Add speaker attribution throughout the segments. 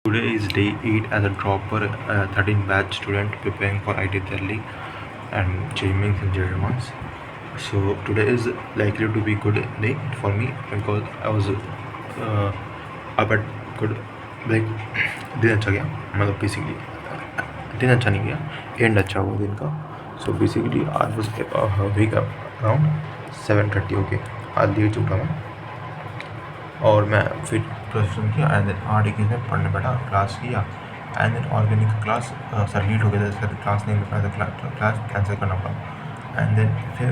Speaker 1: Today is day 8 as a dropper 13 batch student preparing for IT Delhi and JMINS and JRMANS. So today is likely to be good day for me because I was up at good like दिन अच्छा गया, मतलब basically दिन अच्छा नहीं गया, and अच्छा हुआ दिन का. सो बेसिकली आज was wake up around 7:30. Okay, आज देर से उठा मैं और मैं फिर प्रोसेसन किया एंड देन आर्ट की में पढ़ने बैठा, क्लास किया and then organic class sir lead हो गया था, सर क्लास नहीं मिल पाया था, क्लास कैंसिल करना पड़ा. एंड देन फिर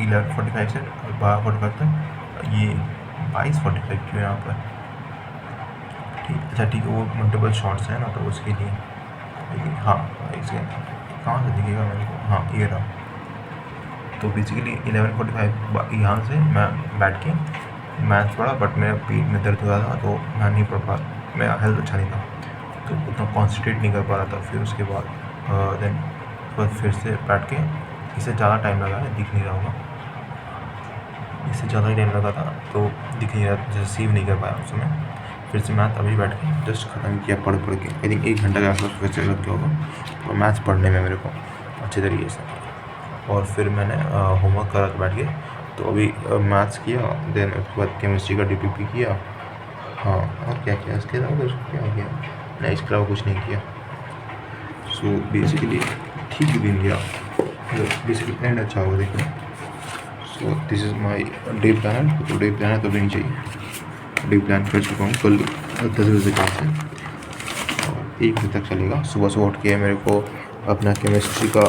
Speaker 1: 11:45 से 12:45 तक ये 22:45 क्यों यहाँ पर, ठीक. अच्छा ठीक है, वो मल्टीपल शॉट्स हैं ना तो उसके लिए, लेकिन हाँ इसके कहाँ से दिखेगा मेरे को, हाँ ये रहा. तो बेसिकली 11:45 यहाँ से मैं बैठ के मैथ्स पढ़ा, बट मेरा पेट में दर्द हो रहा था तो मैं नहीं पढ़ पा, मेरा हेल्थ अच्छा नहीं था तो उतना कॉन्सेंट्रेट नहीं कर पा रहा था. फिर उसके बाद देन फिर से बैठ के, इससे ज़्यादा टाइम लगा है, दिख नहीं रहा होगा, इससे ज़्यादा ही टाइम लगा था तो दिख नहीं रहा, रिसीव नहीं कर पाया उस समय. फिर से मैथ अभी बैठ के जस्ट ख़त्म किया पढ़ के, आई थिंक 1 घंटा के आसपास फिर से लग गया होगा और मैथ्स पढ़ने में मेरे को अच्छे तरीके से. और फिर मैंने होमवर्क करा बैठ के, तो अभी मैथ्स किया, देन उसके बाद केमिस्ट्री का DPP किया. हाँ और क्या किया इसके अलावा, क्या किया नहीं, इसके अलावा कुछ नहीं किया. सो बेसिकली ठीक दिन गया, बेसिकली एंड अच्छा होगा देखो. So this is my day plan. तो डे प्लान है तो भी नहीं चाहिए, डे प्लान कर चुका हूँ कल 10 बजे क्लास से और 1 बजे तक चलेगा. सुबह से उठ के मेरे को अपना केमिस्ट्री का,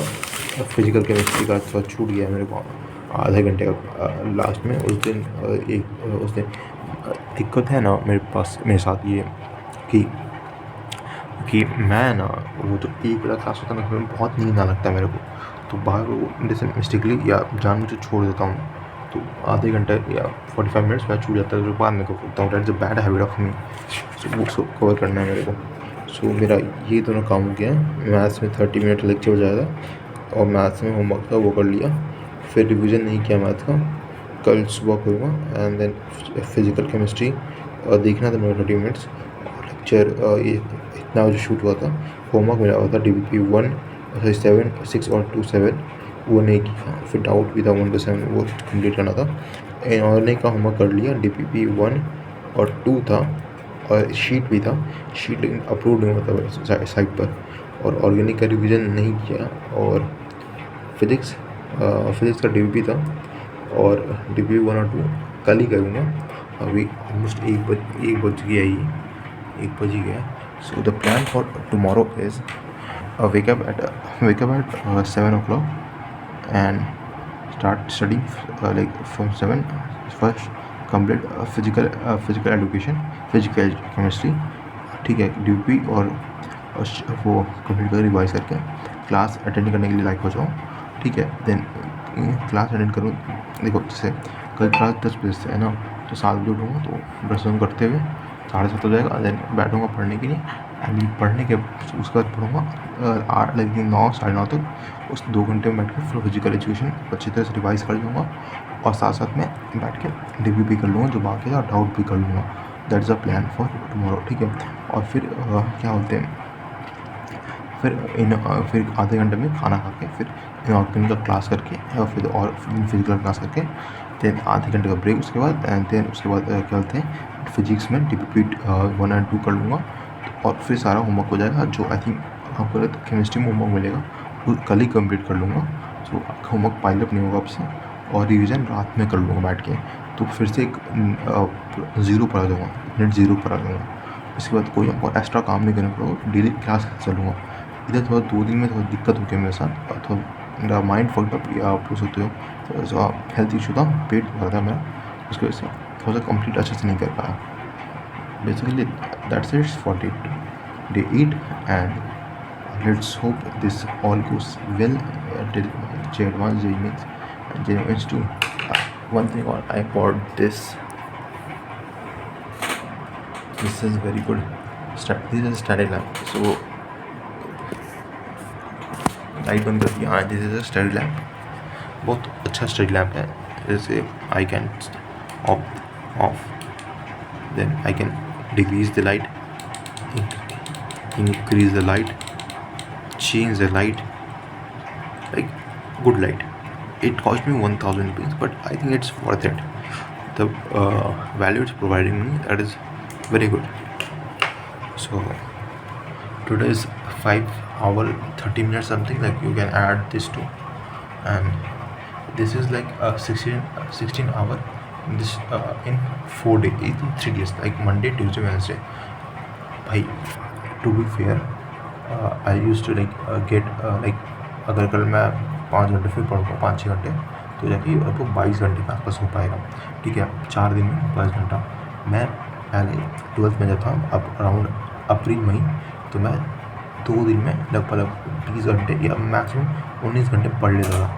Speaker 1: फिजिकल केमिस्ट्री का थोड़ा छूट गया मेरे को आधे घंटे का लास्ट में. उस दिन उस दिन दिक्कत है ना मेरे पास, मेरे साथ ये कि मैं ना वो तो 1 बजे क्लास होता है ना, उसमें बहुत नींद ना लगता है मेरे को, तो बाहर को जैसे मिस्टेकली या जानबूझ छोड़ देता हूँ, तो आधे घंटे या 45 मिनट्स में छूट जाता है, तो बाद में करता हूँ. That is a bad habit of me. So books को कवर करना है मेरे को. सो मेरा ये दोनों काम हो गया है. मैथ्स में 30 मिनट लेक्चर हो जाएगा और मैथ्स में होमवर्क था वो कर लिया. फिर रिवीजन नहीं किया मैथ का, कल सुबह करूँगा. एंड देन फिजिकल केमिस्ट्री देखना था मेरा 30 मिनट्स, लेक्चर ये इतना जो शूट हुआ था. होमवर्क मिला हुआ था DPP 1 7 6 और 2 7, वो नहीं किया. फिर डाउट भी था 1 to 7, वो कंप्लीट करना था. ऑर्गेनिक का होमवर्क कर लिया, DPP 1 और 2 था और शीट भी था, शीट लेकिन अप्रूव नहीं हुआ था साइट पर. और ऑर्गेनिक का रिवीजन नहीं किया. और फिज़िक्स का DPP था और DPP 1 और 2 कल ही करूँगा. अभी ऑलमोस्ट 1 बज गया ही, 1 बज ही गया. So the plan for tomorrow is wake up at 7 o'clock and start studying like from 7. First complete physical education, physical chemistry, ठीक है, DPP और वो कंप्लीट कर रिवाइज करके क्लास अटेंड करने के लिए लायक हो जाऊँ, ठीक है. देन क्लास अटेंड करूँ. देखो जैसे कल क्लास 10 बजे से है ना, तो 7 बजे उठूँगा तो ब्रश करते हुए 7:30 हो जाएगा. देन बैठूँगा पढ़ने के लिए एंड पढ़ने के उसके बाद पढ़ूँगा 8 लगेंगे 9 साढ़े 9 तक. उस 2 घंटे में बैठ के फिर फिजिकल एजुकेशन अच्छी तरह से रिवाइज कर लूँगा और साथ साथ में बैठ के DPP कर लूँगा जो बाकी था, डाउट भी कर लूँगा. That is a plan for tomorrow, ठीक है. और फिर क्या बोलते हैं, फिर आधे घंटे में खाना खा के फिर इनऑर्गेनिक का क्लास करके और फिर फिजिकल क्लास करके देन आधे घंटे का ब्रेक. उसके बाद देन उसके बाद क्या बोलते हैं, फिजिक्स में DPP 1 और 2 कर लूँगा और फिर सारा होमवर्क हो जाएगा. जो आई थिंक आपको केमिस्ट्री में होमवर्क मिलेगा वो कल ही कंप्लीट कर लूँगा. सो होमवर्क पाइलअप नहीं होगा अब से, और रिवीजन रात में कर लूँगा बैठ के. तो फिर से एक 0 पर आ जाऊँगा, मिनट 0 पर आ जाऊँगा. इसके बाद कोई और एक्स्ट्रा काम नहीं करना पड़ेगा, डेली क्लास चलूँगा. इधर थोड़ा 2 दिन में थोड़ा दिक्कत हो गया मेरे साथ, और थोड़ा मेरा माइंड फक्ड अप, या आप पूछ सकते हो तो हेल्थ इशू था, पेट भरा था मेरा, उसकी वजह से थोड़ा सा कंप्लीट अच्छे से नहीं कर पाया. Basically that's it for day 8, and let's hope this all goes well till JADVANS, JMINS and JMINS too. One thing I bought this is very good. This is a study lamp. So light बंद कर दिया. हाँ, this is a study lamp, बहुत अच्छा study lamp है. जैसे I can off then I can decrease the light, increase the light, change the light, like good light. It cost me 1000 rupees, but I think it's worth it. The value it's providing me, that is very good. So today is 5 hour 30 minutes something, like you can add this to, and this is like a 16 hour this in 4 days, in 3 days, like Monday, Tuesday, Wednesday. भाई to be fair I use to like get like अगर कल मैं 5 घंटे फिर पढ़ूँगा 5-6 घंटे, तो जाके आपको 22 घंटे के आसपास हो पाएगा, ठीक है। 4 दिन में 22 घंटा। मैं पहले 12th में जब था, अब अराउंड अप्रैल मई, तो मैं 2 दिन में लगभग 20 घंटे या मैक्सिमम 19 घंटे पढ़ लेता था।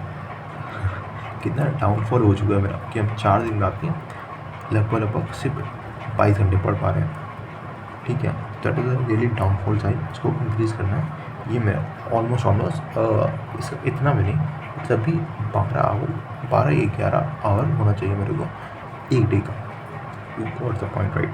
Speaker 1: कितना डाउनफॉल हो चुका है मेरा कि हम 4 दिन में आके लगभग सिर्फ 22 घंटे पढ़ पा रहे हैं, ठीक है। That is a really downfall side, इसको इंक्रीज़ करना है। ये मेरा ऑलमोस्ट इस इतना भी नहीं, मतलब भी 12 या 11 आवर होना चाहिए मेरे को एक डे का। You got the point, right.